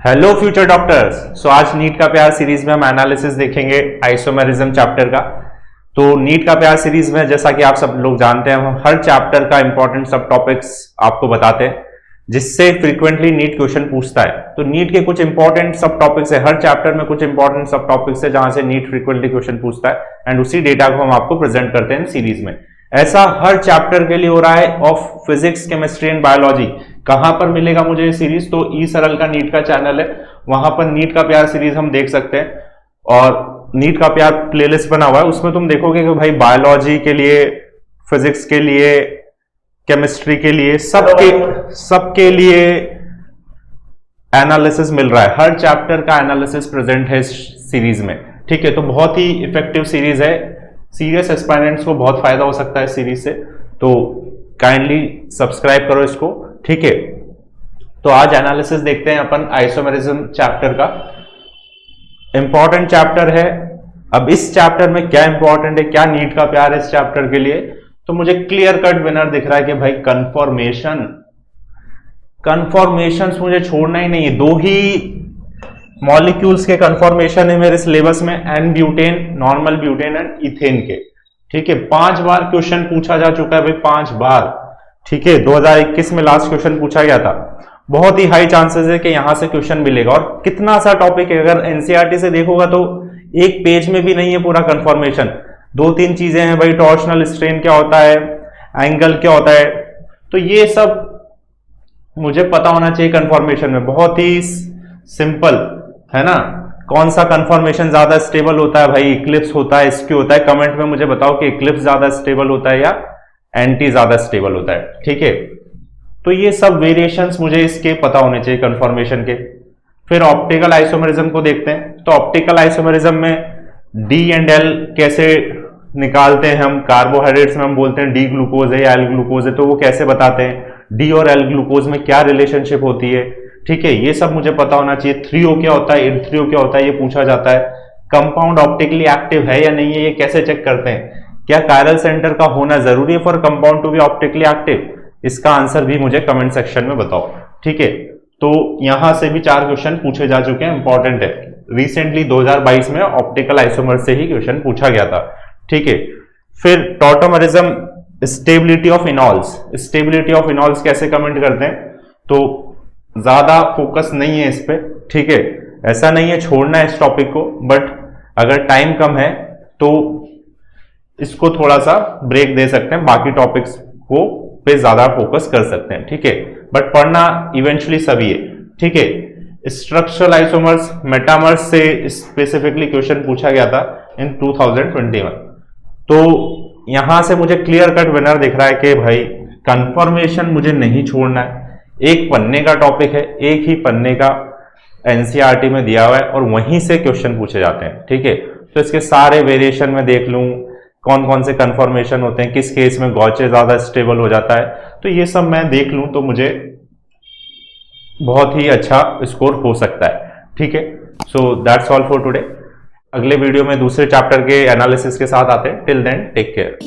Hello future doctors. सो आज NEET का प्यार सीरीज में हम एनालिसिस देखेंगे आइसोमेरिज्म चैप्टर का। तो नीट का प्यार सीरीज में जैसा कि आप सब लोग जानते हैं हम हर चैप्टर का इंपॉर्टेंट सब टॉपिक्स आपको बताते हैं जिससे फ्रीक्वेंटली नीट क्वेश्चन पूछता है। तो नीट के कुछ इंपॉर्टेंट सब टॉपिक्स है, हर चैप्टर में कुछ इंपॉर्टेंट सब टॉपिक्स है जहां से नीट फ्रीक्वेंटली क्वेश्चन पूछता है एंड उसी डेटा को हम आपको प्रेजेंट करते हैं सीरीज में। ऐसा हर चैप्टर के लिए हो रहा है of physics, chemistry and biology. कहां पर मिलेगा मुझे ये सीरीज? तो ई सरल का नीट का चैनल है, वहां पर नीट का प्यार सीरीज हम देख सकते हैं और नीट का प्यार प्लेलिस्ट बना हुआ है। उसमें तुम देखोगे कि भाई बायोलॉजी के लिए, फिजिक्स के लिए, केमिस्ट्री के लिए, सबके लिए एनालिसिस मिल रहा है। हर चैप्टर का एनालिसिस प्रेजेंट है इस सीरीज में। ठीक है, तो बहुत ही इफेक्टिव सीरीज है, सीरियस एस्पायरेंट्स को बहुत फायदा हो सकता है इस सीरीज से। तो काइंडली सब्सक्राइब करो इसको। ठीक है, तो आज एनालिसिस देखते हैं अपन आइसोमेरिज्म चैप्टर का। इंपॉर्टेंट चैप्टर है। अब इस चैप्टर में क्या इंपॉर्टेंट है, क्या नीट का प्यार है इस चैप्टर के लिए, तो मुझे क्लियर कट विनर दिख रहा है कि भाई कन्फॉर्मेशंस मुझे छोड़ना ही नहीं है। दो ही मॉलिक्यूल्स के कन्फॉर्मेशन है मेरे सिलेबस में, n butane, normal butane and ethane के। ठीक है, 5 बार क्वेश्चन पूछा जा चुका है भाई, 5 बार। ठीक है, 2021 में लास्ट क्वेश्चन पूछा गया था। बहुत ही हाई चांसेस है कि यहां से क्वेश्चन मिलेगा। और कितना सा टॉपिक है, अगर एनसीईआरटी से देखोगा तो एक पेज में भी नहीं है पूरा कंफर्मेशन। 2-3 चीजें हैं भाई, टॉर्शनल स्ट्रेन क्या होता है, एंगल क्या होता है, तो ये सब मुझे पता होना चाहिए कंफर्मेशन में। बहुत ही सिंपल है ना। कौन सा कंफर्मेशन ज्यादा स्टेबल होता है भाई, इक्लिप्स होता है, स्क्यू होता है? कमेंट में मुझे बताओ कि इक्लिप्स ज्यादा स्टेबल होता है या एंटी ज्यादा स्टेबल होता है। ठीक है, तो ये सब वेरिएशंस मुझे इसके पता होने चाहिए कंफर्मेशन के। फिर ऑप्टिकल आइसोमेरिज्म को देखते हैं। तो ऑप्टिकल आइसोमेरिज्म में डी एंड एल कैसे निकालते हैं हम? कार्बोहाइड्रेट्स में हम बोलते हैं डी ग्लूकोज है या एल ग्लूकोज है, तो वो कैसे बताते हैं? डी और एल ग्लूकोज में क्या रिलेशनशिप होती है? ठीक है, ये सब मुझे पता होना चाहिए। 3O क्या होता है, 3O क्या होता है, ये पूछा जाता है। कंपाउंड ऑप्टिकली एक्टिव है या नहीं है, ये कैसे चेक करते हैं? क्या कायरल सेंटर का होना जरूरी है for compound to be optically active? इसका आंसर भी मुझे कमेंट सेक्शन में बताओ। ठीक है, तो यहां से भी 4 क्वेश्चन पूछे जा चुके हैं, इंपॉर्टेंट है। रिसेंटली 2022 में ऑप्टिकल आइसोमर से ही क्वेश्चन पूछा गया था। ठीक है, फिर tautomerism, stability of इनॉल्स। Stability of इनॉल्स कैसे कमेंट करते हैं? तो ज्यादा फोकस नहीं है इस पे। ठीक है, ऐसा नहीं है छोड़ना है इस टॉपिक को, बट अगर टाइम कम है तो इसको थोड़ा सा ब्रेक दे सकते हैं, बाकी टॉपिक्स को पे ज्यादा फोकस कर सकते हैं। ठीक है, बट पढ़ना इवेंचुअली सभी है। ठीक है, स्ट्रक्चरल आइसोमर्स, मेटामर्स से स्पेसिफिकली क्वेश्चन पूछा गया था इन 2021। तो यहां से मुझे क्लियर कट विनर दिख रहा है कि भाई कंफर्मेशन मुझे नहीं छोड़ना है। एक पन्ने का टॉपिक है, एक ही पन्ने का एनसीईआरटी में दिया हुआ है और वहीं से क्वेश्चन पूछे जाते हैं। ठीक है, तो इसके सारे वेरिएशन में देख लूं, कौन कौन से कंफर्मेशन होते हैं, किस केस में गॉचे ज्यादा स्टेबल हो जाता है, तो ये सब मैं देख लूं तो मुझे बहुत ही अच्छा स्कोर हो सकता है। ठीक है, so that's all for today. अगले वीडियो में दूसरे चैप्टर के एनालिसिस के साथ आते हैं। Till then take care.